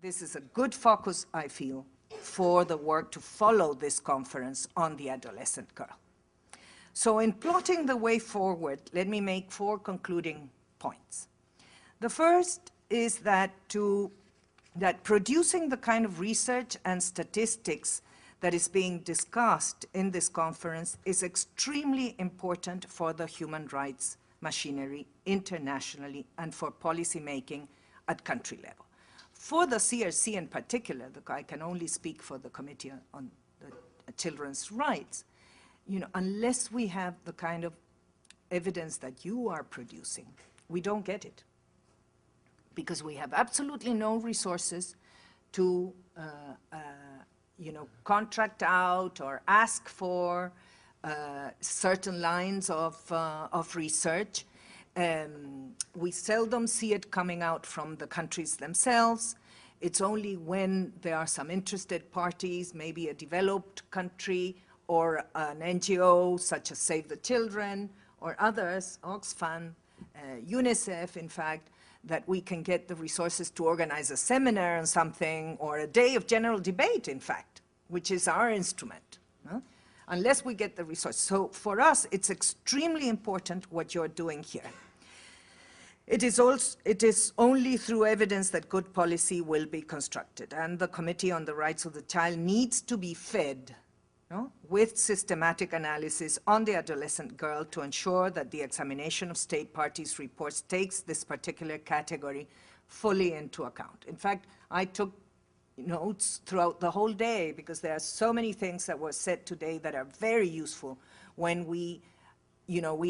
This is a good focus, I feel, for the work to follow this conference on the adolescent girl. So in plotting the way forward, let me make 4 concluding points. The first is that producing the kind of research and statistics that is being discussed in this conference is extremely important for the human rights machinery internationally and for policy making at country level. For the CRC in particular, I can only speak for the Committee on the Children's Rights, unless we have the kind of evidence that you are producing, we don't get it. Because we have absolutely no resources to contract out or ask for certain lines of research. We seldom see it coming out from the countries themselves. It's only when there are some interested parties, maybe a developed country or an NGO such as Save the Children or others, Oxfam, UNICEF, in fact, that we can get the resources to organize a seminar on something or a day of general debate, in fact, which is our instrument, unless we get the resources. So for us, it's extremely important what you're doing here. It is only through evidence that good policy will be constructed, and the Committee on the Rights of the Child needs to be fed with systematic analysis on the adolescent girl to ensure that the examination of state parties' reports takes this particular category fully into account. In fact, I took notes throughout the whole day because there are so many things that were said today that are very useful when we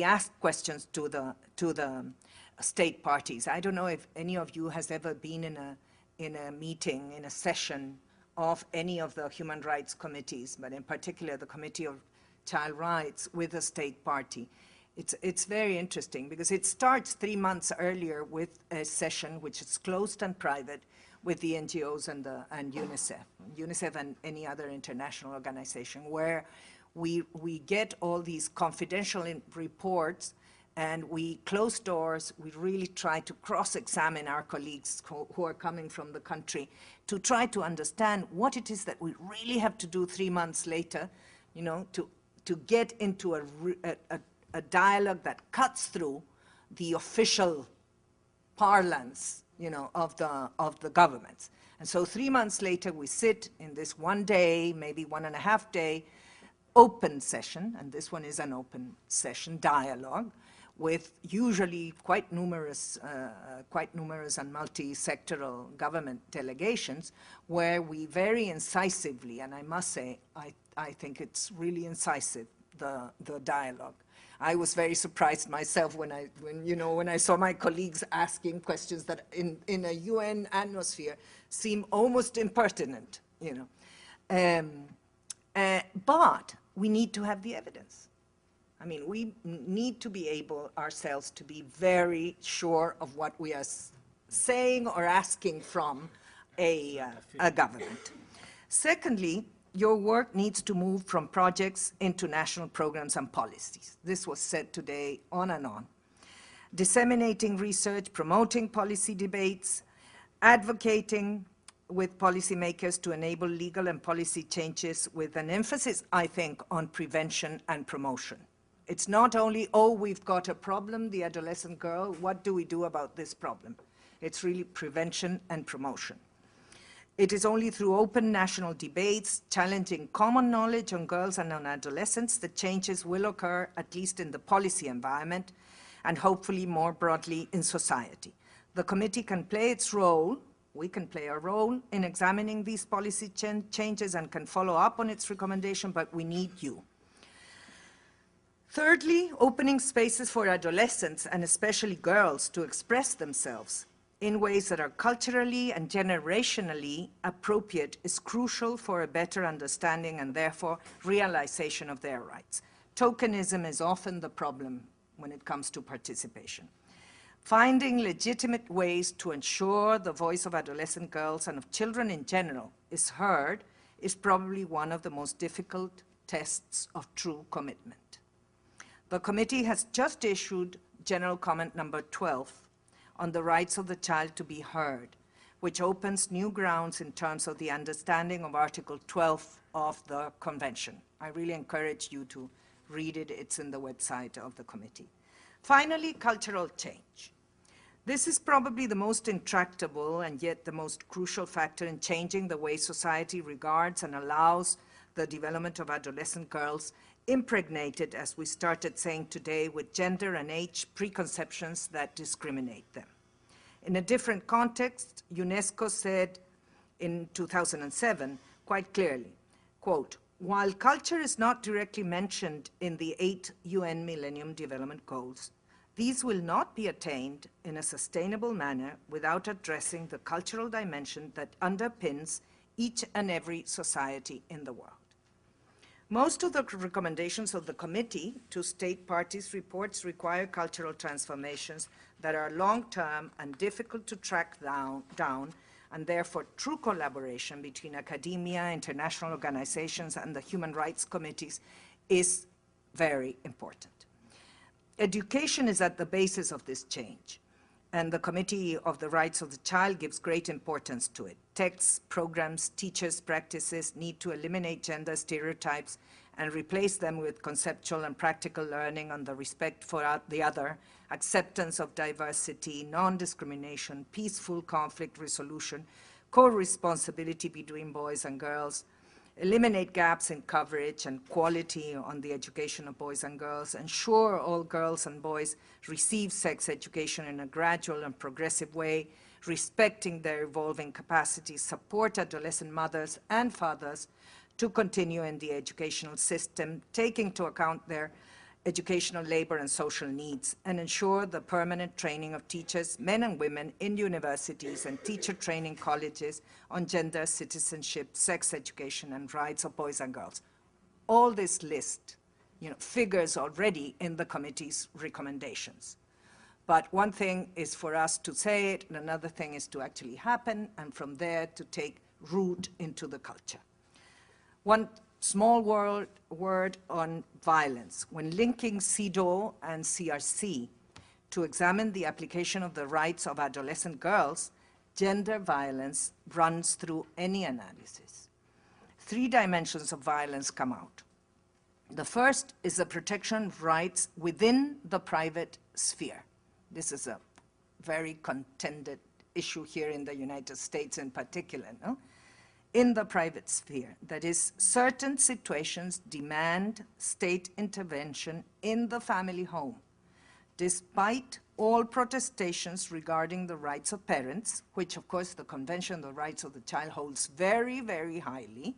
ask questions to the state parties. I don't know if any of you has ever been in a meeting, in a session of any of the human rights committees, but in particular the Committee of Child Rights with a state party. It's very interesting because it starts 3 months earlier with a session which is closed and private with the NGOs and UNICEF and any other international organization, where we get all these confidential reports and we close doors. We really try to cross-examine our colleagues who are coming from the country to try to understand what it is that we really have to do 3 months later, to get into a dialogue that cuts through the official parlance, of the governments. And so 3 months later, we sit in this 1 day, maybe 1.5 day, open session, and this one is an open session dialogue, with usually quite numerous and multi-sectoral government delegations, where we very incisively, and I must say, I think it's really incisive, the dialogue. I was very surprised myself when I saw my colleagues asking questions that in a UN atmosphere seem almost impertinent, but we need to have the evidence. I mean, we need to be able ourselves to be very sure of what we are saying or asking from a government. Secondly, your work needs to move from projects into national programs and policies. This was said today on and on. Disseminating research, promoting policy debates, advocating with policymakers to enable legal and policy changes with an emphasis, I think, on prevention and promotion. It's not only, oh, we've got a problem, the adolescent girl, what do we do about this problem? It's really prevention and promotion. It is only through open national debates, challenging common knowledge on girls and on adolescents, that changes will occur, at least in the policy environment, and hopefully more broadly in society. The committee can play its role, we can play a role in examining these policy changes and can follow up on its recommendation, but we need you. Thirdly, opening spaces for adolescents, and especially girls, to express themselves in ways that are culturally and generationally appropriate is crucial for a better understanding and therefore realization of their rights. Tokenism is often the problem when it comes to participation. Finding legitimate ways to ensure the voice of adolescent girls and of children in general is heard is probably one of the most difficult tests of true commitment. The committee has just issued General Comment number 12 on the rights of the child to be heard, which opens new grounds in terms of the understanding of Article 12 of the Convention. I really encourage you to read it. It's in the website of the committee. Finally, cultural change. This is probably the most intractable and yet the most crucial factor in changing the way society regards and allows the development of adolescent girls, impregnated, as we started saying today, with gender and age preconceptions that discriminate them. In a different context, UNESCO said in 2007 quite clearly, quote, "While culture is not directly mentioned in the 8 UN Millennium Development Goals, these will not be attained in a sustainable manner without addressing the cultural dimension that underpins each and every society in the world." Most of the recommendations of the committee to state parties' reports require cultural transformations that are long-term and difficult to track down, and therefore true collaboration between academia, international organizations, and the human rights committees is very important. Education is at the basis of this change, and the Committee of the Rights of the Child gives great importance to it. Texts, programs, teachers' practices need to eliminate gender stereotypes and replace them with conceptual and practical learning on the respect for the other, acceptance of diversity, non-discrimination, peaceful conflict resolution, co-responsibility between boys and girls, eliminate gaps in coverage and quality on the education of boys and girls, ensure all girls and boys receive sex education in a gradual and progressive way, respecting their evolving capacities, support adolescent mothers and fathers to continue in the educational system, taking into account their educational, labor, and social needs, and ensure the permanent training of teachers, men and women, in universities and teacher training colleges on gender, citizenship, sex education, and rights of boys and girls. All this list, figures already in the committee's recommendations. But one thing is for us to say it, and another thing is to actually happen, and from there to take root into the culture. One small word on violence. When linking CEDAW and CRC to examine the application of the rights of adolescent girls, gender violence runs through any analysis. 3 dimensions of violence come out. The first is the protection of rights within the private sphere. This is a very contended issue here in the United States in particular, no? In the private sphere. That is, certain situations demand state intervention in the family home, despite all protestations regarding the rights of parents, which of course the Convention on the Rights of the Child holds very, very highly,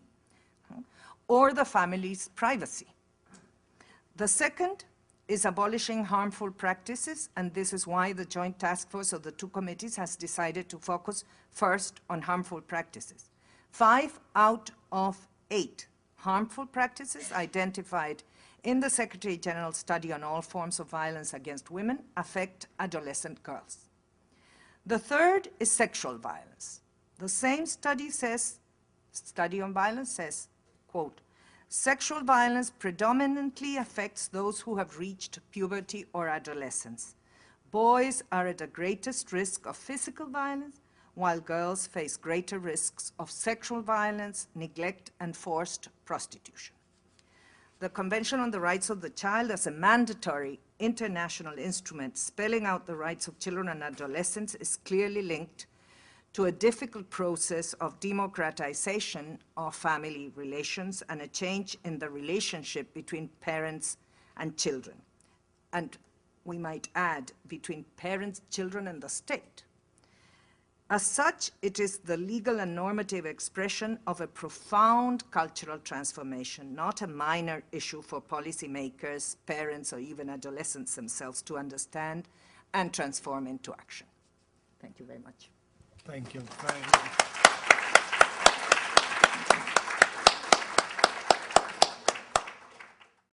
or the family's privacy. The second is abolishing harmful practices, and this is why the joint task force of the 2 committees has decided to focus first on harmful practices. 5 out of 8 harmful practices identified in the Secretary General's study on all forms of violence against women affect adolescent girls. The third is sexual violence. The same study on violence says, quote, "Sexual violence predominantly affects those who have reached puberty or adolescence. Boys are at the greatest risk of physical violence, while girls face greater risks of sexual violence, neglect, and forced prostitution." The Convention on the Rights of the Child, as a mandatory international instrument spelling out the rights of children and adolescents, is clearly linked to a difficult process of democratization of family relations and a change in the relationship between parents and children. And we might add, between parents, children, and the state. As such, it is the legal and normative expression of a profound cultural transformation, not a minor issue for policymakers, parents, or even adolescents themselves to understand and transform into action. Thank you very much. Thank you very much.